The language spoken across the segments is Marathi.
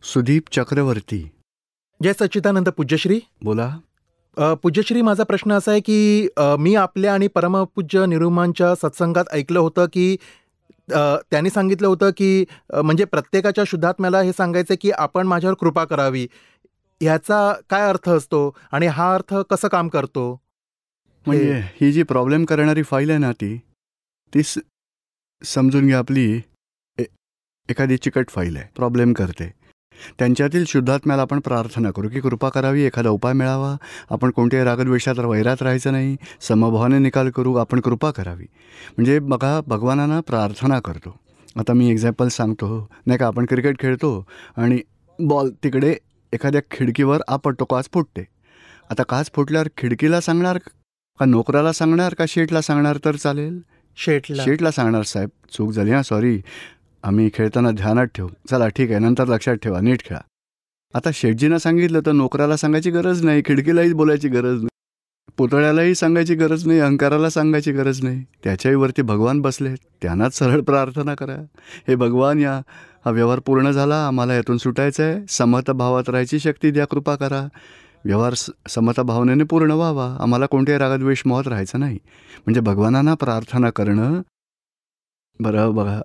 सुदीप चक्रवर्ती. जय सच्चिदानंद पूज्यश्री. बोला. पूज्यश्री, माझा प्रश्न असा आहे की मी आपल्या आणि परमपूज्य निरुमांच्या सत्संगात ऐकलं होतं की त्यांनी सांगितलं होतं की म्हणजे प्रत्येकाच्या शुद्धात्म्याला हे सांगायचं की आपण माझ्यावर कृपा करावी. ह्याचा काय अर्थ असतो आणि हा अर्थ कसं काम करतो? म्हणजे ही जी प्रॉब्लेम करणारी फाईल आहे ना, ती समजून घ्या आपली एखादी चिकट फाईल आहे, प्रॉब्लेम करते. त्यांच्यातील शुद्धात्म्याला आपण प्रार्थना करू की कृपा करावी, एखादा उपाय मिळावा, आपण कोणत्याही रागद्वेषात वैरात राहायचं नाही, समभावाने निकाल करू, आपण कृपा करावी. म्हणजे बघा, भगवानांना प्रार्थना करतो. आता मी एक्झाम्पल सांगतो, नाही का, आपण क्रिकेट खेळतो आणि बॉल तिकडे एखाद्या खिडकीवर आपटतो, काच फुटते. आता काच फुटल्यावर खिडकीला सांगणार का नोकराला सांगणार का शेठला सांगणार तर चालेल? शेठला सांगणार, साहेब चूक झाली, हां सॉरी, आम्ही खेळताना ध्यानात ठेवू, चला ठीक आहे, नंतर लक्षात ठेवा, नीट खेळा. आता शेठजीनं सांगितलं तर नोकराला सांगायची गरज नाही, खिडकीलाही बोलायची गरज नाही, पुतळ्यालाही सांगायची गरज नाही, अहंकाराला सांगायची गरज नाही. त्याच्याही वरती भगवान बसले, त्यांनाच सरळ प्रार्थना करा, हे भगवान, हा व्यवहार पूर्ण झाला, आम्हाला यातून सुटायचं आहे, समता भावात राहायची शक्ती द्या, कृपा करा, व्यवहार समता भावनेने पूर्ण व्हावा, आम्हाला कोणत्याही रागद्वेष मोहात राहायचं नाही. म्हणजे भगवानांना प्रार्थना करणं. बरं बघा,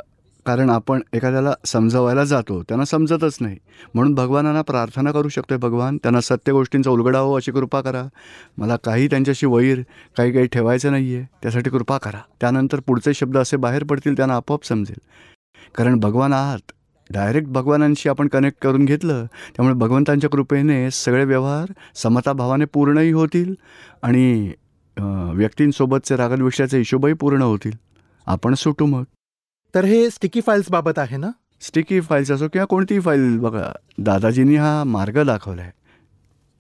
कारण आपण एखाद्याला समजवायला जातो, त्यांना समजतच नाही, म्हणून भगवानांना प्रार्थना करू शकतोय, भगवान त्यांना सत्य गोष्टींचा उलगडा हो, अशी कृपा करा, मला काही त्यांच्याशी वैर काही ठेवायचं नाही आहे, त्यासाठी कृपा करा. त्यानंतर पुढचे शब्द असे बाहेर पडतील, त्यांना आपोआप समजेल, कारण भगवान आहात, डायरेक्ट भगवानांशी आपण कनेक्ट करून घेतलं, त्यामुळे भगवंतांच्या कृपेने सगळे व्यवहार समताभावाने पूर्णही होतील आणि व्यक्तींसोबतचे रागद्वेषाचे हिशोबही पूर्ण होतील, आपण सुटू मग. तर हे स्टिकी फाईल्स बाबत आहे ना? स्टिकी फाईल्स असो किंवा कोणतीही फाईल, बघा दादाजींनी हा मार्ग दाखवला आहे.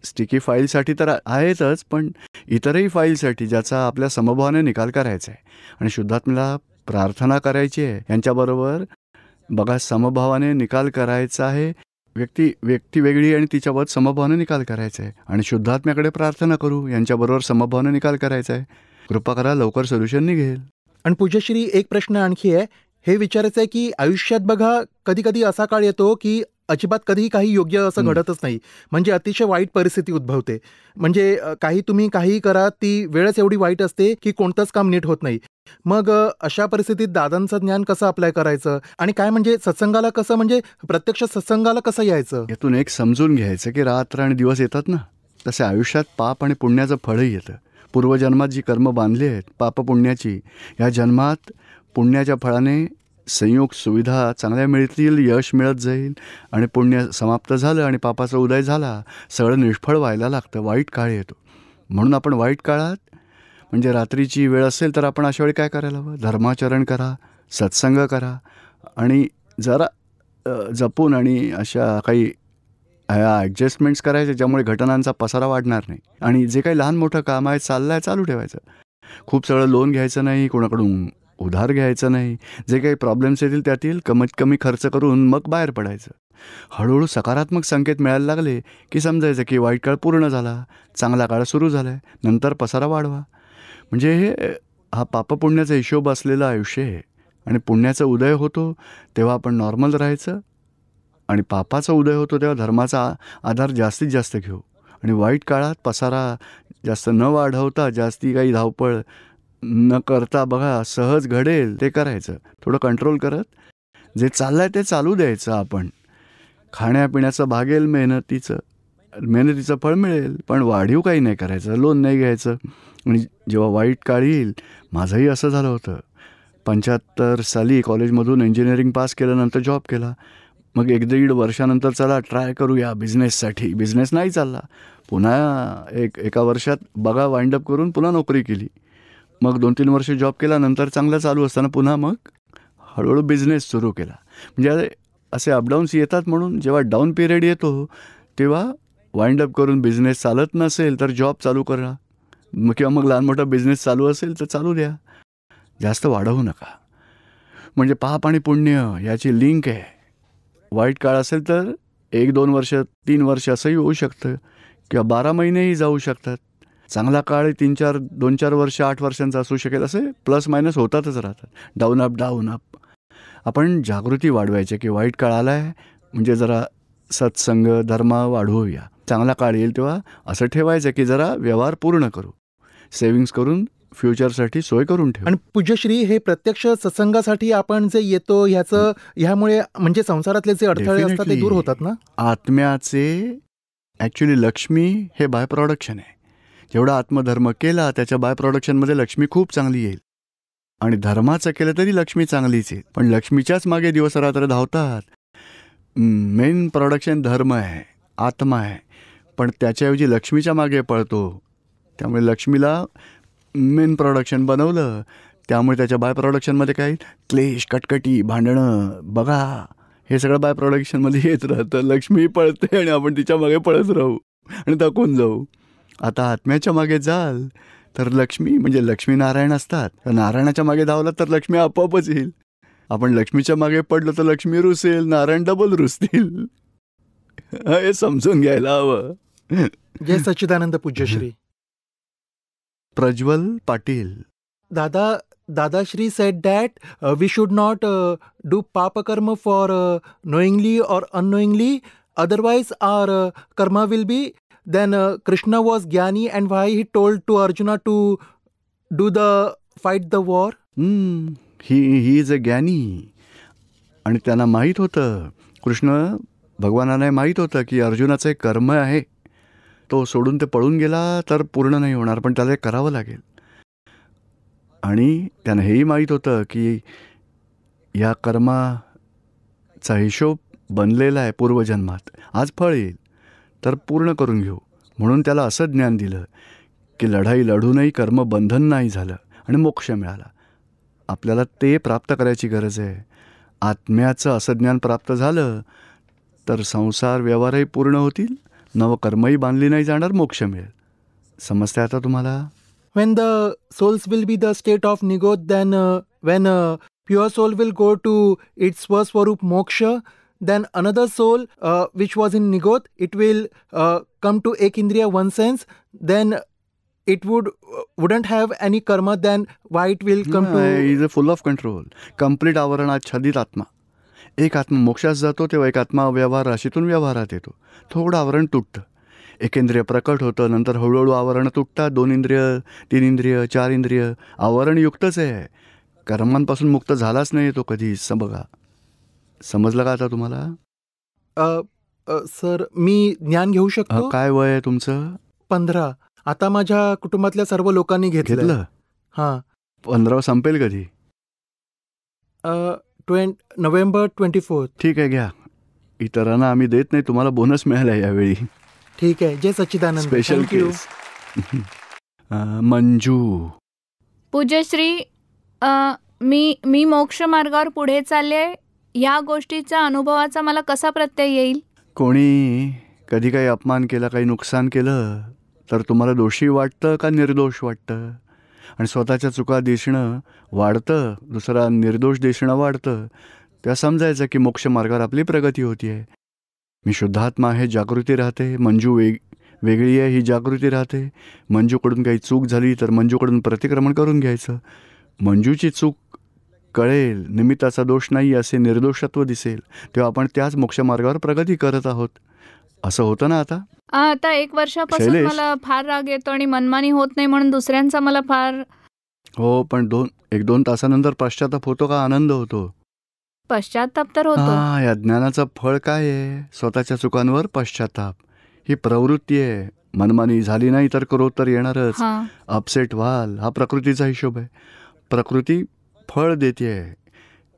स्टिकी फाईलसाठी तर आहेतच, पण इतरही फाईलसाठी ज्याचा आपल्या समभावाने निकाल करायचा आहे आणि शुद्धात्म्याला प्रार्थना करायची आहे, यांच्याबरोबर बघा समभावाने निकाल करायचा आहे, व्यक्ती वेगळी आणि तिच्याबाबत समभावाने निकाल करायचा आहे आणि शुद्धात्म्याकडे प्रार्थना करू, यांच्याबरोबर समभावाने निकाल करायचा आहे. कृपा करा, लवकर सोल्युशन निघेल. आणि पूज्यश्री, एक प्रश्न आणखी आहे, हे विचारायचं आहे की आयुष्यात बघा कधी कधी असा काळ येतो की अजिबात कधीही काही योग्य असं घडतच नाही, म्हणजे अतिशय वाईट परिस्थिती उद्भवते, म्हणजे तुम्ही काहीही करा, ती वेळच एवढी वाईट असते की कोणतंच काम नीट होत नाही. मग अशा परिस्थितीत दादांचं ज्ञान कसं अप्लाय करायचं आणि काय म्हणजे सत्संगाला कसं, म्हणजे प्रत्यक्ष सत्संगाला कसं यायचं? यातून एक समजून घ्यायचं की रात्र आणि दिवस येतात ना, तसे आयुष्यात पाप आणि पुण्याचं फळही येतं. पूर्वजन्मात जी कर्म बांधली आहेत पाप पुण्याची, ह्या जन्मात पुण्याच्या फळाने संयोग सुविधा चांगल्या मिळतील, यश मिळत जाईल आणि पुण्य समाप्त झालं आणि पापाचा उदय झाला, सगळं निष्फळ व्हायला लागतं, वाईट काळ येतो. म्हणून आपण वाईट काळात, म्हणजे रात्रीची वेळ असेल तर आपण अशा वेळी काय करायला हवं? धर्माचरण करा, सत्संग करा आणि जरा जपून आणि अशा काही ॲडजस्टमेंट्स करायचे ज्यामुळे घटनांचा पसारा वाढणार नाही. आणि जे काही लहान मोठं काम आहे चाललं आहे चालू ठेवायचं, खूप सगळं लोन घ्यायचं नाही, कोणाकडून उधार घ्यायचं नाही, जे काही प्रॉब्लेम्स येतील त्यातील कमीत कमी खर्च करून मग बाहेर पडायचं. हळूहळू सकारात्मक संकेत मिळायला लागले की समजायचं की वाईट काळ पूर्ण झाला, चांगला काळ सुरू झाला आहे, नंतर पसारा वाढवा. म्हणजे हा पापपुण्याचा हिशोब असलेलं आयुष्य आहे आणि पुण्याचा उदय होतो तेव्हा आपण नॉर्मल राहायचं आणि पापाचा उदय होतो तेव्हा धर्माचा आधार जास्तीत जास्त घेऊ आणि वाईट काळात पसारा जास्त न वाढवता, जास्ती काही धावपळ न करता, बघा सहज घडेल ते करायचं, थोडं कंट्रोल करत जे चाललं आहे ते चालू द्यायचं. आपण खाण्यापिण्याचं भागेल, मेहनतीचं फळ मिळेल, पण वाढीव काही नाही करायचं, लोन नाही घ्यायचं. आणि जेव्हा वाईट काळ येईल, माझंही असं झालं होतं, 75 साली कॉलेजमधून इंजिनिअरिंग पास केल्यानंतर जॉब केला, मग 1-1.5 वर्षानंतर चला ट्राय करूया बिझनेससाठी, बिझनेस नाही चालला, पुन्हा एका वर्षात बघा वाइंडअप करून पुन्हा नोकरी केली, मग 2-3 वर्ष जॉब केला, नंतर चांगलं चालू असताना पुन्हा मग हळूहळू बिझनेस सुरू केला. म्हणजे असे अपडाऊन्स येतात, म्हणून जेव्हा डाऊन पिरियड येतो तेव्हा वाइंडअप करून बिझनेस चालत नसेल तर जॉब चालू करा, किंवा मग लहान मोठा बिझनेस चालू असेल तर चालू द्या, जास्त वाढवू नका. म्हणजे पाप आणि पुण्य याची लिंक आहे. वाईट काळ असेल तर 1-2 वर्ष 3 वर्ष असंही होऊ शकतं किंवा 12 महिनेही जाऊ शकतात. चांगला काळ 2-4 वर्ष 8 वर्षांचा असू शकेल, असे प्लस मायनस होतातच राहतात, डाऊन अप. आपण जागृती वाढवायची की वाईट काळ आला आहे, म्हणजे जरा सत्संग धर्म वाढवूया. चांगला काळ येईल तेव्हा असं ठेवायचं की जरा व्यवहार पूर्ण करू, सेव्हिंग्स करून फ्युचरसाठी सोय करून ठेवू. आणि पूज्यश्री, हे प्रत्यक्ष सत्संगासाठी आपण जे येतो ह्यामुळे म्हणजे संसारातले जे अडथळे असतात ते दूर होतात ना? आत्म्याचे ॲक्च्युली लक्ष्मी हे बाय प्रोडक्शन आहे. जेवढा आत्मधर्म केला त्याच्या बाय प्रोडक्शनमध्ये लक्ष्मी खूप चांगली येईल. आणि धर्माचं केलं तरी लक्ष्मी चांगलीच येईल. पण लक्ष्मीच्याच मागे दिवस रात्र धावतात. मेन प्रोडक्शन धर्म आहे, आत्मा आहे, पण त्याच्याऐवजी लक्ष्मीच्या मागे पळतो. त्यामुळे लक्ष्मीला मेन प्रोडक्शन बनवलं, त्यामुळे त्याच्या बाय प्रोडक्शनमध्ये काय क्लेश, कटकटी, भांडणं बघा, हे सगळं बाय प्रोडक्शनमध्ये येत राहतं. लक्ष्मी पळते आणि आपण तिच्या मागे पळत राहू आणि थकून जाऊ. आता आत्म्याच्या मागे जाल तर लक्ष्मी म्हणजे लक्ष्मीनारायण असतात, तर नारायणाच्या मागे धावला तर लक्ष्मी आपोआपच येईल. आपण लक्ष्मीच्या मागे पडलो तर लक्ष्मी रुसेल, नारायण डबल रुसतील. हे समजून घ्यायला हवं. जय Sachchidanand Pujyashri. Prajwal Patil. Dadashri said that we should not do papa karma for knowingly or unknowingly, otherwise our karma will be. Then Krishna was Gyani, and why he told to Arjuna to fight the war? He is a ज्ञानी. आणि त्यांना माहीत होतं, कृष्ण भगवानांना माहीत होतं की अर्जुनाचं एक कर्म आहे, तो सोडून ते पळून गेला तर पूर्ण नाही होणार, पण त्याला एक करावं लागेल. आणि त्यांना हेही माहीत होतं की या कर्माचा हिशोब बनलेला आहे पूर्वजन्मात, आज फळ येईल तर पूर्ण करून घेऊ. म्हणून त्याला असं ज्ञान दिलं की लढाई लढूनही कर्म बंधन नाही झालं आणि मोक्ष मिळाला. आपल्याला ते प्राप्त करायची गरज आहे. आत्म्याचं असं ज्ञान प्राप्त झालं तर संसार व्यवहारही पूर्ण होतील, नवकर्मही बांधली नाही जाणार, मोक्ष मिळेल. समजते आता तुम्हाला? When the souls will be the state of Nigot, then when pure soul will go to its Swaswarup moksha, then another soul which was in Nigot, it will come to Ekindriya one sense, then it wouldn't have any karma, then why it will come to... is full of control, complete आवरणाच्छादित आत्मा. एक आत्मा मोक्षात जातो तेव्हा एक आत्मा व्यवहार राशीतून व्यवहारात येतो. थोडं आवरण तुटतं, एकेंद्रिय प्रकट होतं, नंतर हळूहळू आवरण तुटतात. 2 इंद्रिय, 3 इंद्रिय, 4 इंद्रिय, आवरणयुक्तच आहे. कर्मांपासून मुक्त झालाच नाही तो कधी. बघा, समजलं का आता तुम्हाला? सर, मी ज्ञान घेऊ शकतो? काय वय आहे तुमचं? 15. आता माझ्या कुटुंबातल्या सर्व लोकांनी घेतलं. हां. 15 संपेल कधी? नोव्हेंबर 24. ठीक आहे, घ्या. इतरांना आम्ही देत नाही, तुम्हाला बोनस मिळाला यावेळी. ठीक आहे. जय सच्चिदानंद. स्पेशल केस. मंजू. पूज्यश्री, मी मोक्ष मार्गावर पुढे चालले, या गोष्टीचा अनुभवाचा मला कसा प्रत्यय येईल? कोणी कधी काही अपमान केला, काही नुकसान केलं तर तुम्हाला दोषी वाटतं का निर्दोष वाटतं? आणि स्वतःच्या चुका दिसणं वाढतं, दुसरा निर्दोष दिसणं वाढतं. तेव्हा समजायचं की मोक्ष मार्गावर आपली प्रगती होती आहे. मी शुद्धात्मा आहे, जागृती राहते. मंजू वेगळी आहे, ही जागृती राहते. मंजूकडून काही चूक झाली तर मंजूकडून प्रतिक्रमण करून घ्यायचं. मंजूची चूक कळेल, निमित्ताचा दोष नाही असे निर्दोषत्व दिसेल, तेव्हा आपण त्याच मोक्षमार्गावर प्रगती करत आहोत. असं होतं ना आता? आता 1 वर्षापासून मला फार राग येतो आणि मनमानी होत नाही, म्हणून दुसऱ्यांचा मला फार... हो, पण 1-2 तासानंतर पश्चाताप होतो का आनंद होतो? पश्चाताप तर होतो. या ज्ञानाचं फळ काय आहे? स्वतःच्या चुकांवर पश्चाताप. ही प्रवृत्ती आहे. मनमानी झाली नाही तर क्रोध तर येणारच, अपसेट व्हाल. हा प्रकृतीचा हिशोब आहे. प्रकृती फळ देते.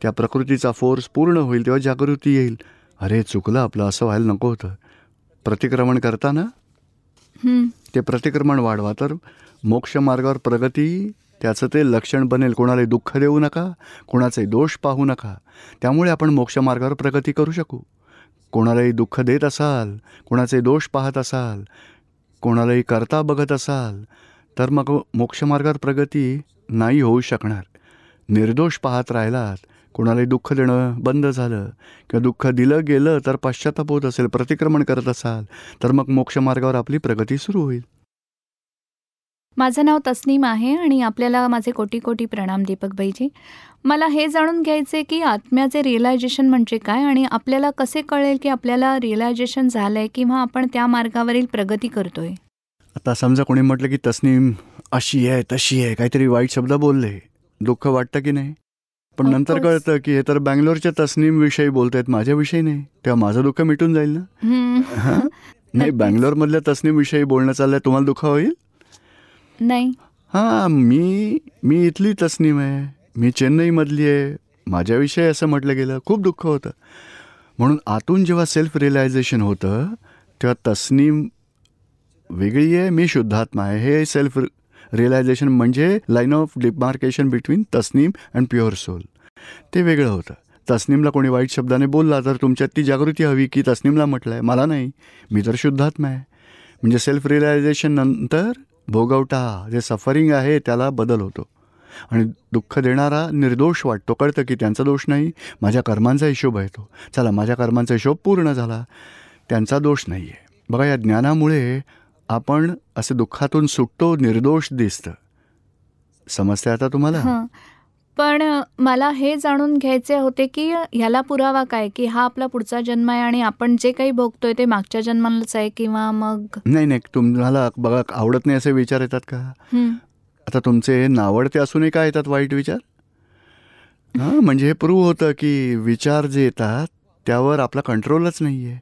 त्या प्रकृतीचा फोर्स पूर्ण होईल तेव्हा जागृती येईल. अरे, चुकलं आपलं, असं व्हायला नको होतं. प्रतिक्रमण करताना ते प्रतिक्रमण वाढवा तर मोक्ष मार्गावर प्रगती त्याचं ते लक्षण बनेल. कोणालाही दुःख देऊ नका, कोणाचाही दोष पाहू नका. त्यामुळे आपण मोक्ष मार्गावर प्रगती करू शकू. कोणालाही दुःख देत असाल, कोणाचे दोष पाहत असाल, कोणालाही करता बघत असाल तर मग मोक्षमार्गावर प्रगती नाही होऊ शकणार. निर्दोष पाहत राहिलात, कोणालाही दुःख देणं बंद झालं किंवा दुःख दिलं गेलं तर पश्चाताप होत असेल, प्रतिक्रमण करत असाल तर मग मोक्षमार्गावर आपली प्रगती सुरू होईल. माझं नाव तस्नीम आहे आणि आपल्याला माझे कोटी कोटी प्रणाम दीपकबाईजी. मला हे जाणून घ्यायचे की आत्म्याचे रिअलायझेशन म्हणजे काय आणि आपल्याला कसे कळेल की आपल्याला रिअलायझेशन झालंय किंवा आपण त्या मार्गावरील प्रगती करतोय. आता समजा कोणी म्हटलं की तस्नीम अशी आहे तशी आहे, काहीतरी वाईट शब्द बोलले, दुःख वाटतं की नाही? पण Of नंतर course. कळतं की हे तर बँगलोरच्या तस्नीम विषयी बोलतायत, माझ्याविषयी नाही. तेव्हा माझं दुःख मिटून जाईल ना. हां? नाही, नक्कीच. बँगलोरमधल्या तस्नीम विषयी बोलणं चाललंय, तुम्हाला दुःख होईल? नाही. हां, मी इथली तस्नीम आहे, मी चेन्नईमधली आहे, माझ्याविषयी असं म्हटलं गेलं, खूप दुःख होतं. म्हणून आतून जेव्हा सेल्फ रिअलायझेशन होतं तेव्हा तस्नीम वेगळी आहे, मी शुद्धात्मा आहे. हे सेल्फ रिअलायझेशन म्हणजे लाईन ऑफ डिमार्केशन बिटवीन तस्नीम अँड प्युअर सोल. ते वेगळं होतं. तस्नीमला कोणी वाईट शब्दाने बोलला तर तुमच्यात ती जागृती हवी की तस्नीमला म्हटलं आहे, मला नाही, मी तर शुद्धात्मा आहे. म्हणजे सेल्फ रिअलायझेशन नंतर भोगवटा जे सफरिंग आहे त्याला बदल होतो आणि दुःख देणारा निर्दोष वाटतो. कळतं की त्यांचा दोष नाही, माझ्या कर्मांचा हिशोब आहे तो. चला, माझ्या कर्मांचा हिशोब पूर्ण झाला, त्यांचा दोष नाही आहे. बघा, या ज्ञानामुळे आपण असे दुःखातून सुटतो, निर्दोष दिसतं. समजते आता तुम्हाला? हं. पण मला हे जाणून घ्यायचे होते की ह्याला पुरावा काय की हा आपला पुढचा जन्म आहे आणि आपण जे काही भोगतोय ते मागच्या जन्मालाच आहे किंवा मग. नाही, तुम्हाला बघा आवडत नाही असे विचार येतात का? आता तुमचे नावडते असूनही काय येतात वाईट विचार? हां, म्हणजे हे प्रूव्ह होतं की विचार जे येतात त्यावर आपला कंट्रोलच नाही आहे,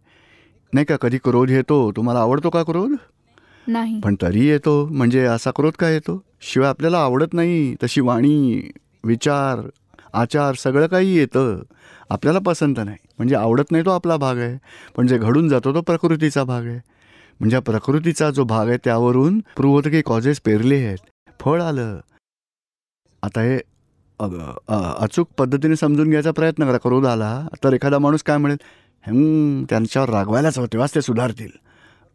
नाही का? कधी क्रोध येतो, तुम्हाला आवडतो का क्रोध? नाही. पण तरी येतो. म्हणजे असा क्रोध का येतो? शिवाय आपल्याला आवडत नाही तशी वाणी, विचार, आचार सगळं काही येतं, आपल्याला पसंत नाही. म्हणजे आवडत नाही तो आपला भाग आहे, पण जे घडून जातो तो प्रकृतीचा भाग आहे. म्हणजे प्रकृतीचा जो भाग आहे त्यावरून प्रूव्ह होतं की कॉजेस पेरले आहेत, फळ आलं. आता हे अचूक पद्धतीने समजून घ्यायचा प्रयत्न करा. क्रोध आला तर एखादा माणूस काय म्हणेल, त्यांच्यावर रागवायलाच हवं, तेव्हाच ते सुधारतील.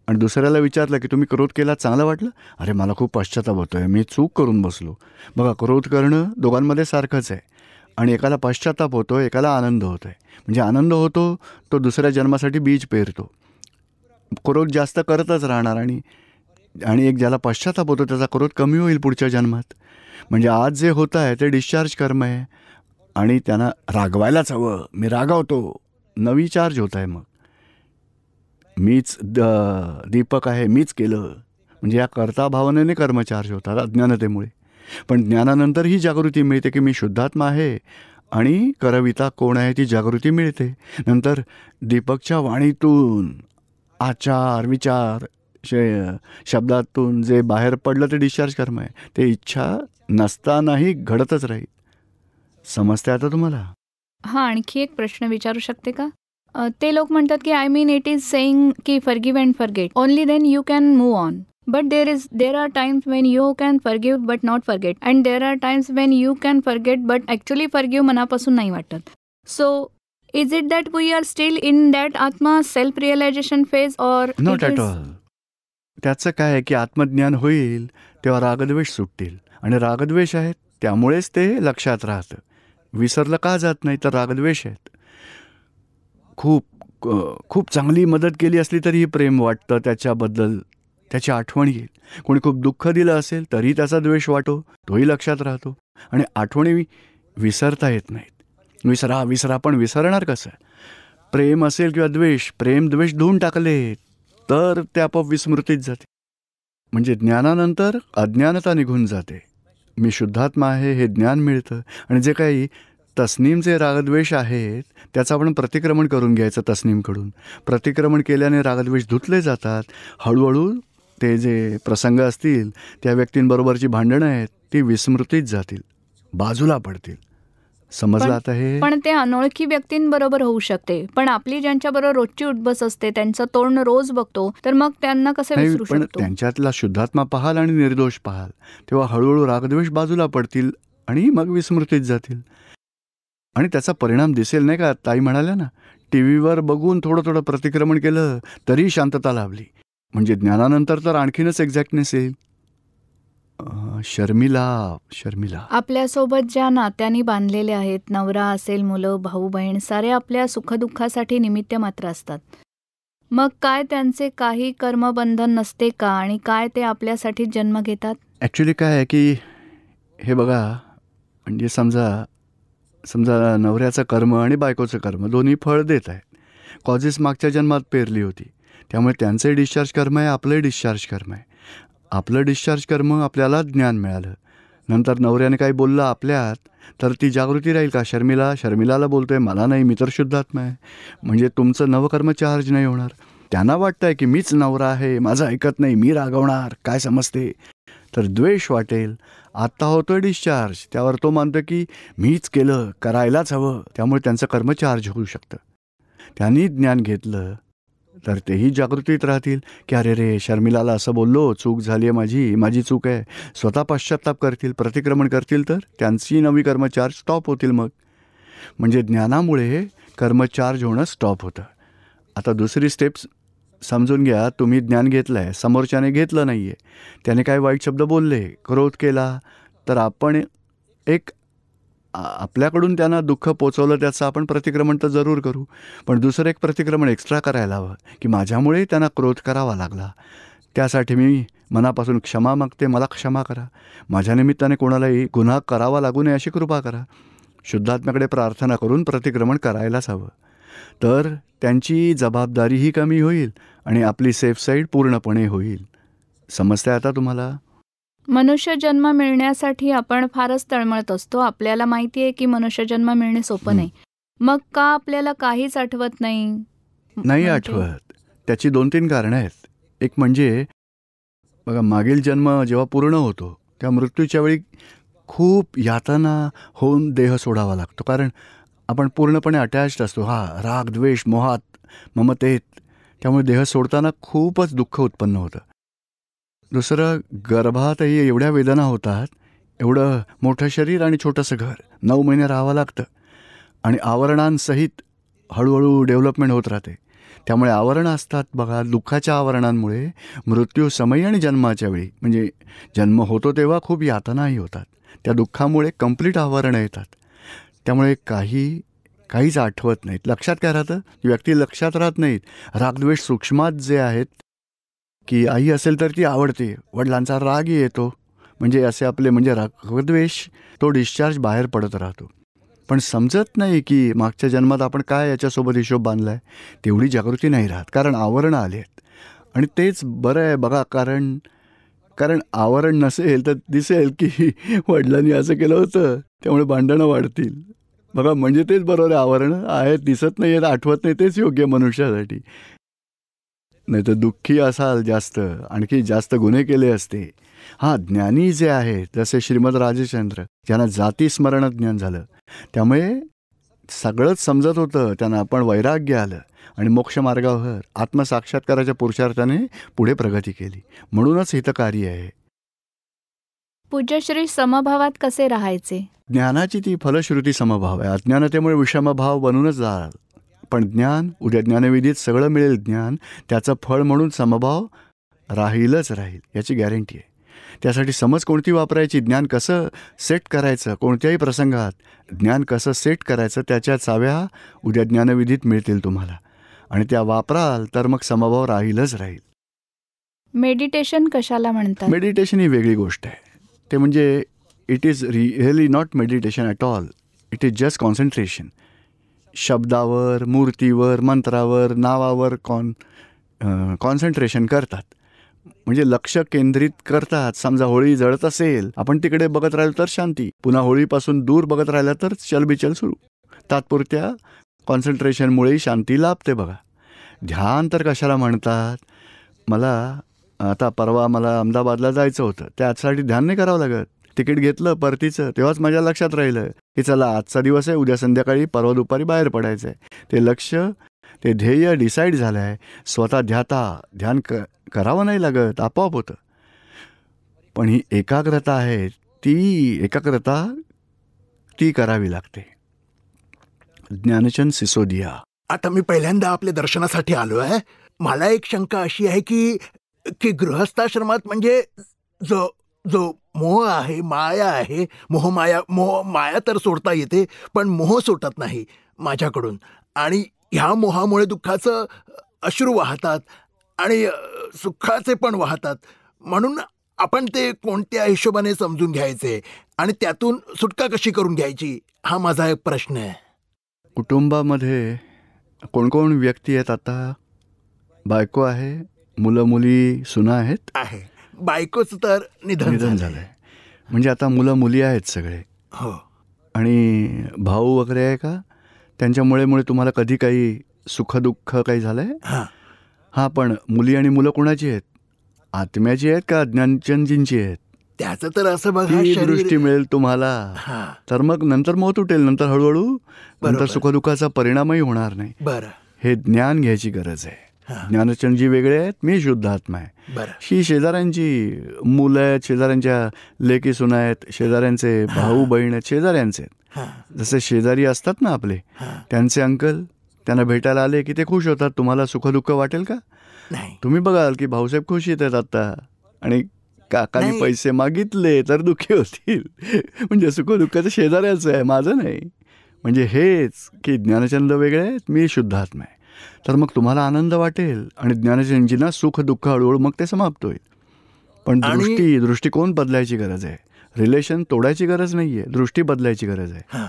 आणि दुसऱ्याला विचारलं की तुम्ही क्रोध केला, चांगलं वाटलं? अरे, मला खूप पश्चाताप होतो आहे, मी चूक करून बसलो. बघा, क्रोध करणं दोघांमध्ये सारखंच आहे. आणि एकाला पश्चाताप होतो, एकाला आनंद होतो आहे. म्हणजे आनंद होतो तो दुसऱ्या जन्मासाठी बीज पेरतो. क्रोध जास्त करतच राहणार आणि एक ज्याला पश्चाताप होतो त्याचा क्रोध कमी होईल पुढच्या जन्मात. म्हणजे आज जे होतं आहे ते डिस्चार्ज कर्म आहे आणि त्यांना रागवायलाच हवं, मी रागावतो, नवी चार्ज होत आहे. मग मीच दीपक आहे, मीच केलं, म्हणजे या कर्ता भावनेने कर्म चार्ज होतात अज्ञानतेमुळे. पण ज्ञानानंतर ही जागृती मिळते की मी शुद्धात्मा आहे आणि करविता कोण आहे ती जागृती मिळते. नंतर दीपकच्या वाणीतून आचार, विचार, शब्दातून जे बाहेर पडलं ते डिस्चार्ज कर्म आहे. ते इच्छा नसतानाही घडतच राहील. समजते आता तुम्हाला? हां, आणखी एक प्रश्न विचारू शकते का? ते लोक म्हणतात की I mean it is saying की forgive and forget, only then you can move on. But there are times when you can forgive but not forget, and there are times when you can forget but actually forgive मनापासून नाही वाटत. So is it that we are still in that atma self realisation phase or not at all. त्याचं काय आहे की आत्मज्ञान होईल तेव्हा रागद्वेष सुटतील आणि रागद्वेष आहेत त्यामुळेच ते लक्षात राहतं. विसरलं का जात नाही तर रागद्वेष आहेत. खूप चांगली मदत केली असली तरीही प्रेम वाटतं त्याच्याबद्दल, त्याची आठवण येईल. कोणी खूप दुःख दिलं असेल तरी त्याचा द्वेष वाटो, तोही लक्षात राहतो. आणि आठवणी विसरता येत नाहीत. विसरा पण विसरणार कसं? प्रेम असेल किंवा द्वेष, प्रेम द्वेष धुवून टाकले तर ते आपोआप विस्मृतीत जाते. म्हणजे ज्ञानानंतर अज्ञानता निघून जाते. मी शुद्धात्मा आहे हे ज्ञान मिळतं आणि जे काही तस्नीमचे रागद्वेष आहेत त्याचं आपण प्रतिक्रमण करून घ्यायचं तस्नीमकडून. प्रतिक्रमण केल्याने रागद्वेष धुतले जातात. हळूहळू ते जे प्रसंग असतील त्या व्यक्तींबरोबरची भांडणं आहेत ती विस्मृतीत जातील, बाजूला पडतील. समजलं आता हे? पण ते अनोळखी व्यक्तींबरोबर होऊ शकते. पण आपली ज्यांच्याबरोबर रोजची उठबस असते, त्यांचं तोंड रोज बघतो, तर मग त्यांना कसं नाही, विसरू पण शकतो? त्यांच्यातला शुद्धात्मा पाहाल आणि निर्दोष पाहाल तेव्हा हळूहळू रागद्वेष बाजूला पडतील आणि मग विस्मृतीत जातील. आणि त्याचा परिणाम दिसेल, नाही का? ताई म्हणाल्या ना, टी व्हीवर बघून थोडं प्रतिक्रमण केलं तरी शांतता लाभली. म्हणजे ज्ञानानंतर तर आणखीनच एक्झॅक्टनेस येईल. शर्मिला आपल्यासोबत ज्या नात्यांनी बांधलेले आहेत, नवरा असेल, मुलं, भाऊ बहीण, सारे आपल्या सुखदुःखासाठी निमित्त मात्र असतात. मग काय त्यांचे काही कर्मबंधन नसते का आणि काय ते आपल्यासाठी जन्म घेतात? ॲक्च्युली काय आहे की हे बघा, म्हणजे समजा नवऱ्याचं कर्म आणि बायकोचं कर्म दोन्ही फळ देत आहेत. कॉजेस मागच्या जन्मात पेरली होती, त्यामुळे त्यांचंही डिस्चार्ज कर्म आहे, आपलंही डिस्चार्ज कर्म आहे. आपलं डिस्चार्ज कर्म आपल्याला ज्ञान मिळालं, नंतर नवऱ्याने काही बोललं आपल्यात, तर ती जागृती राहील का? शर्मिलाला बोलतोय, मला नाही, मी तर शुद्धात्मा आहे. म्हणजे तुमचं नवकर्म चार्ज नाही होणार. त्यांना वाटतंय की मीच नवरा आहे, माझं ऐकत नाही, मी रागवणार, काय समजते, तर द्वेष वाटेल. आत्ता होतोय डिस्चार्ज, त्यावर तो मानतो की मीच केलं, करायलाच हवं, त्यामुळे त्यांचं कर्म चार्ज होऊ शकतं. त्यांनी ज्ञान घेतलं तर तेही जागृतीत राहतील की अरे रे, शर्मिलाला असं बोललो, चूक झाली आहे, माझी चूक आहे. स्वतः पश्चाताप करतील, प्रतिक्रमण करतील, तर त्यांची नवी कर्म चार्ज स्टॉप होतील. मग म्हणजे ज्ञानामुळे कर्म चार्ज होणं स्टॉप होतं. आता दुसरी स्टेप्स समजून घ्या. तुम्ही ज्ञान घेतलं आहे, समोरच्याने घेतलं नाही आहे, त्याने काय वाईट शब्द बोलले, क्रोध केला, तर आपण आपल्याकडून त्यांना दुःख पोचवलं, त्याचं आपण प्रतिक्रमण तर जरूर करू, पण दुसरं एक प्रतिक्रमण एक्स्ट्रा करायला हवं की माझ्यामुळे त्यांना क्रोध करावा लागला, त्यासाठी मी मनापासून क्षमा मागते, मला क्षमा करा. माझ्या निमित्ताने कोणालाही गुन्हा करावा लागू नये अशी कृपा करा. शुद्धात्म्याकडे प्रार्थना करून प्रतिक्रमण करायलाच हवं. तर त्यांची जबाबदारीही कमी होईल आणि आपली सेफ साईड पूर्णपणे होईल. समजतंय आता तुम्हाला? मनुष्य जन्म मिळण्यासाठी आपण फारच तळमळत असतो. आपल्याला माहिती आहे की मनुष्य जन्म मिळणे सोपं नाही. मग का आपल्याला काहीच आठवत नाही? नाही आठवत. त्याची 2-3 कारणं आहेत. एक म्हणजे बघा, मागील जन्म जेव्हा पूर्ण होतो त्या मृत्यूच्या वेळी खूप यातना होऊन देह सोडावा लागतो, कारण आपण पूर्णपणे अटॅच्ड असतो. राग, द्वेष, मोहात, ममतेत, त्यामुळे देह सोडताना खूपच दुःख उत्पन्न होतं. दुसरं, गर्भातही एवढ्या वेदना होतात, एवढं मोठं शरीर आणि छोटंसं घर, 9 महिने राहावं लागतं आणि आवरणांसहित हळूहळू डेव्हलपमेंट होत राहते. त्यामुळे आवरणं असतात बघा, दुःखाच्या आवरणांमुळे मृत्यू समयी आणि जन्माच्या वेळी, म्हणजे जन्म होतो तेव्हा खूप यातनाही होतात. त्या दुःखामुळे कंप्लीट आवरणं येतात, त्यामुळे काहीच आठवत नाहीत. लक्षात काय राहतं? व्यक्ती लक्षात राहत नाहीत. रागद्वेष सूक्ष्मात जे आहेत, की आई असेल तर ती आवडते, वडिलांचा राग येतो, म्हणजे असे आपले म्हणजे रागद्वेष तो डिस्चार्ज बाहेर पडत राहतो. पण समजत नाही की मागच्या जन्मात आपण काय याच्यासोबत हिशोब बांधला आहे. तेवढी जागृती नाही राहत, कारण आवरणं आली आहेत. आणि तेच बरं आहे बघा, कारण आवरण नसेल तर दिसेल की वडिलांनी असं केलं होतं, त्यामुळे भांडणं वाढतील. बघा, म्हणजे तेच बरोबर आहे. आवरणं आहेत, दिसत नाही आहेत, आठवत नाही, तेच योग्य मनुष्यासाठी. नाही तर दुःखी असाल जास्त, आणखी जास्त गुन्हे केले असते. ज्ञानी जे आहेत, जसे श्रीमद राजचंद्र, ज्यांना जाती स्मरण ज्ञान झालं, त्यामुळे सगळंच समजत होतं त्यांना, पण वैराग्य आलं आणि मोक्षमार्गावर आत्मसाक्षात्काराच्या पुरुषार्थाने पुढे प्रगती केली. म्हणूनच हितकारी आहे. पूज्यश्री, समभावात कसे राहायचे? ज्ञानाची ती फलश्रुती समभाव आहे. अज्ञानतेमुळे विषमभाव बनूनच जाल, पण ज्ञान, उद्या ज्ञानविधीत सगळं मिळेल ज्ञान, त्याचं फळ म्हणून समभाव राहीलच राहील, याची गॅरंटी आहे. त्यासाठी समज कोणती वापरायची, ज्ञान कसं सेट करायचं, कोणत्याही प्रसंगात ज्ञान कसं सेट करायचं, त्याच्या चाव्या उद्या ज्ञानविधीत मिळतील तुम्हाला, आणि त्या वापराल तर मग समभाव राहीलच राहील. मेडिटेशन कशाला म्हणतात? मेडिटेशन ही वेगळी गोष्ट आहे. ते म्हणजे it is really not meditation at all. It is just concentration. शब्दावर, मूर्तीवर, मंत्रावर, नावावर कॉन्सन्ट्रेशन करतात, म्हणजे लक्ष केंद्रित करतात. समजा होळी जळत असेल, आपण तिकडे बघत राहिलो तर शांती, पुन्हा होळीपासून दूर बघत राहिलं तर चलबिचल सुरू. तात्पुरत्या कॉन्सन्ट्रेशनमुळेही शांती लाभते. बघा, ध्यान तर कशाला म्हणतात? आता परवा मला अहमदाबादला जायचं होतं, त्यासाठी ध्यान नाही करावं लागत. तिकीट घेतलं परतीचं, तेव्हाच माझ्या लक्षात राहिलं की चला आजचा दिवस आहे, उद्या संध्याकाळी, परवा दुपारी बाहेर पडायचं आहे. ते लक्ष, ते ध्येय डिसाईड झालं आहे. स्वतः ध्यान करावं नाही लागत, आपोआप होतं. पण ही एकाग्रता आहे, ती करावी लागते. ज्ञानचंद सिसोदिया. आता मी पहिल्यांदा आपल्या दर्शनासाठी आलो आहे. मला एक शंका अशी आहे की गृहस्थाश्रमात म्हणजे जो मोह आहे, माया आहे, माया तर सोडता येते, पण मोह सुटत नाही माझ्याकडून, आणि ह्या मोहामुळे दुःखाचं अश्रू वाहतात आणि सुखाचे पण वाहतात. म्हणून आपण ते कोणत्या हिशोबाने समजून घ्यायचे आणि त्यातून सुटका कशी करून घ्यायची, हा माझा एक प्रश्न आहे. कुटुंबामध्ये कोण कोण व्यक्ती आहेत आता? बायको आहे, मुलं मुली सुना आहेत. आहे बायकोच तर निधन निधन झालंय. झालंय म्हणजे आता मुलं मुली आहेत सगळे. हो आणि भाऊ वगैरे आहे का? त्यांच्यामुळे तुम्हाला कधी काही सुखदुःख काही झालंय? हा हां, पण मुली आणि मुलं कोणाची आहेत? आत्म्याची आहेत का ज्ञानचंदजींची आहेत? त्याचं तर असं बघा ती शरीर दृष्टी मिळेल तुम्हाला. हा तर मग नंतर मोह उठेल, नंतर हळूहळू नंतर बरोबर. सुखदुःखाचा परिणामही होणार नाही. बरं हे ज्ञान घ्यायची गरज आहे. हा ज्ञानचंदजी वेगळे आहेत, मी शुद्ध आत्मा आहे. बरं ही शेजाऱ्यांची मुलं आहेत, शेजाऱ्यांच्या लेकी सुना आहेत, शेजाऱ्यांचे भाऊ बहीण आहेत, शेजाऱ्यांचे आहेत. हा जसे शेजारी असतात ना आपले, हा त्यांचे अंकल त्यांना भेटायला आले की ते खुश होतात. तुम्हाला सुखदुःख वाटेल का? नाही तुम्ही बघाल की भाऊसाहेब खुश येत आहेत आता आणि काकाने नाही. पैसे मागितले तर दुःखी होतील. म्हणजे सुखदुःखाचं शेजाऱ्याचं आहे, माझं नाही. म्हणजे हेच की ज्ञानचंद वेगळे आहेत, मी शुद्ध आत्मा आहे. तर मग तुम्हाला आनंद वाटेल आणि ज्ञानचंदजींना सुख दुःख हळूहळू मग ते समाप्त होईल. पण आणि- दृष्टिकोन बदलायची गरज आहे. रिलेशन तोडायची गरज नाहीये, दृष्टी बदलायची गरज आहे. हा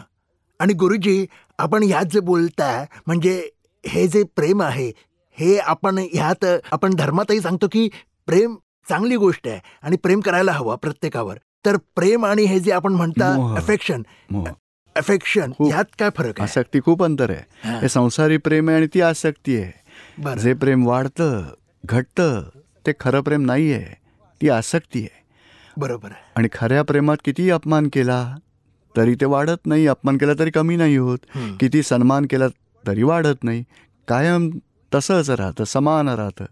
आणि गुरुजी, आपण ह्यात जे बोलताय म्हणजे हे जे प्रेम आहे, हे आपण ह्यात आपण धर्मातही सांगतो की प्रेम चांगली गोष्ट आहे आणि प्रेम करायला हवं प्रत्येकावर. तर प्रेम आणि हे जे आपण म्हणता मोह. अफेक्शन मोह. अफेक्शन यात काय फरक आहे? आसक्ती खूप अंतर आहे. हा. हे संसारी प्रेम आहे आणि ती आसक्ती आहे. बरं जे प्रेम वाढतं घटतं ते खरं प्रेम नाही आहे, ती आसक्ती आहे. बरोबर आहे. आणि खऱ्या प्रेमात किती अपमान केला तरी ते वाढत नाही, अपमान केला तरी कमी नाही होत, हम्म. किती सन्मान केला तरी वाढत नाही, कायम तसंच राहतं, समान राहतं.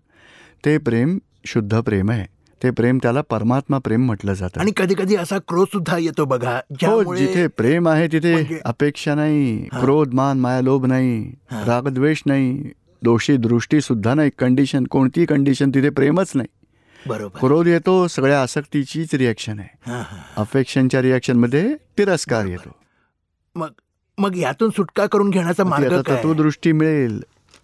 ते प्रेम शुद्ध प्रेम आहे. ते प्रेम त्याला परमात्मा प्रेम म्हटलं जातं. आणि कधी कधी असा क्रोध सुद्धा येतो बघा, हो, ज्यामुळे जिथे प्रेम आहे तिथे म्हणजे- अपेक्षा नाही, हा. क्रोध मान माया लोभ नाही, हा. रागद्वेष नाही, दोषी दृष्टी सुद्धा नाही, कंडिशन कोणतीही कंडिशन तिथे प्रेमच नाही. बरोबर. क्रोध येतो सगळ्या आसक्तीचीच रिॲक्शन आहे. हा, हा. अफेक्शनच्या रिॲक्शन मध्ये तिरस्कार येतो. मग मग यातून सुटका करून घेण्याचा ती मार्ग आता काय? तत्वदृष्टी मिळेल,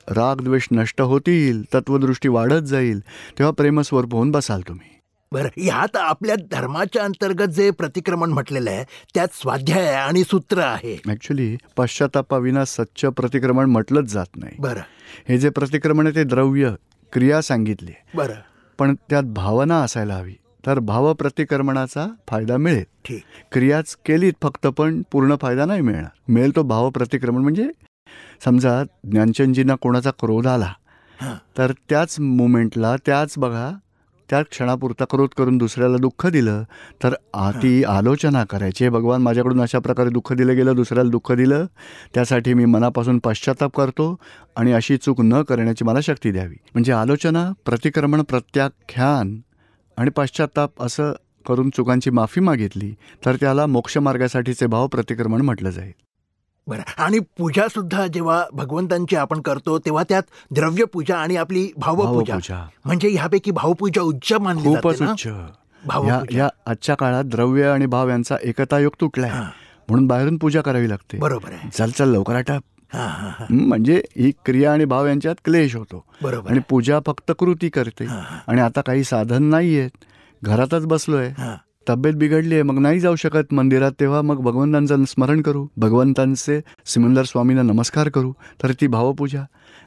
राग द्वेष नष्ट होतील, तत्वदृष्टी वाढत जाईल, तेव्हा प्रेमस्वरूप होऊन बसाल तुम्ही. बरं, ह्यात आपल्या धर्माच्या अंतर्गत जे प्रतिक्रमण म्हटलेलं आहे त्यात स्वाध्याय आणि सूत्र आहे. ऍक्च्युली पश्चातापाविना सच्च प्रतिक्रमण म्हटलंच जात नाही. बरं हे जे प्रतिक्रमण आहे ते द्रव्य क्रिया सांगितली, बरं पण त्यात भावना असायला हवी, तर भावप्रतिक्रमणाचा फायदा मिळेल. ठीक. क्रियाच केलीत फक्त पण पूर्ण फायदा नाही मिळणार. मिळेल तो भावप्रतिक्रमण. म्हणजे समजा ज्ञानचंदजींना कोणाचा क्रोध आला हां. तर त्याच मुमेंटला त्याच बघा त्या क्षणापुरता क्रोध करून दुसऱ्याला दुःख दिलं तर ती आलोचना करायची, भगवान माझ्याकडून अशा प्रकारे दुःख दिलं गेलं, दुसऱ्याला दुःख दिलं, त्यासाठी मी मनापासून पश्चाताप करतो आणि अशी चूक न करण्याची मला शक्ती द्यावी. म्हणजे आलोचना, प्रतिक्रमण, प्रत्याख्यान आणि पश्चाताप असं करून चुकांची माफी मागितली तर त्याला मोक्षमार्गासाठीचे भाव प्रतिक्रमण म्हटलं जाईल. बरं. आणि पूजा सुद्धा जेव्हा भगवंतांची आपण करतो तेव्हा त्यात द्रव्य पूजा आणि आपली भावपूजा, भावपूजा म्हणजे ह्यापैकी भावपूजा उच्च मानली खूपच जाते ना? उच्च. भावपूजा. या आजच्या काळात द्रव्य आणि भाव यांचा एकतायोग तुटलाय, हां. म्हणून बाहेरून पूजा करावी लागते. बरोबर आहे. चल लवकर आटप. हां, हां, हां. म्हणजे ही क्रिया आणि भाव यांच्यात क्लेश होतो बरोबर आणि आहे. पूजा फक्त कृती करते. हां, हां. आणि आता काही साधन नाही आहेत, घरातच बसलोय, हां. तब्येत बिघडली आहे, मग नाही जाऊ शकत मंदिरात, तेव्हा मग भगवंतांचं स्मरण करू, भगवंतांचे सिमंदर स्वामींना नमस्कार करू, तर ती भावपूजा.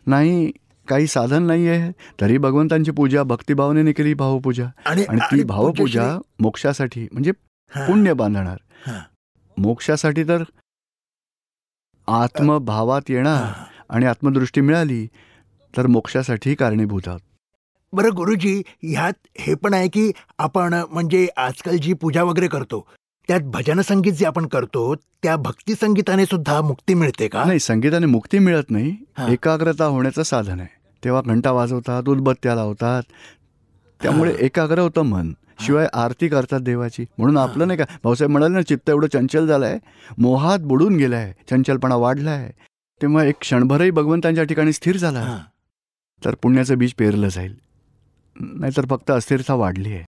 नाही काही साधन नाही आहे तरी भगवंतांची पूजा भक्तिभावनेने केली भावपूजा. आणि ती भावपूजा पूजेश्री- मोक्षासाठी म्हणजे हां. पुण्य बांधणार. हां. मोक्षासाठी तर आत्मभावात येणार हां. आणि आत्मदृष्टी मिळाली तर मोक्षासाठी कारणीभूत आहोत. बरं गुरुजी, ह्यात हे पण आहे की आपण म्हणजे आजकाल जी पूजा वगैरे करतो त्यात भजन संगीत जे आपण करतो त्या भक्ती संगीताने सुद्धा मुक्ती मिळते का? नाही, संगीताने मुक्ती मिळत नाही, हां. एकाग्रता होण्याचं साधन आहे. तेव्हा घंटा वाजवतात, उदबत्त्या लावतात, त्यामुळे हां. एकाग्र होतं मन. शिवाय आरती करतात देवाची. म्हणून आपलं नाही का भाऊसाहेब म्हणाले ना, चित्त एवढं चंचल झालंय, मोहात बुडून गेलाय, चंचलपणा वाढलाय, तेव्हा एक क्षणभरही भगवंतांच्या ठिकाणी स्थिर झाला हां. तर पुण्याचं बीज पेरलं जाईल. नाहीतर फक्त अस्थिरता वाढली आहे.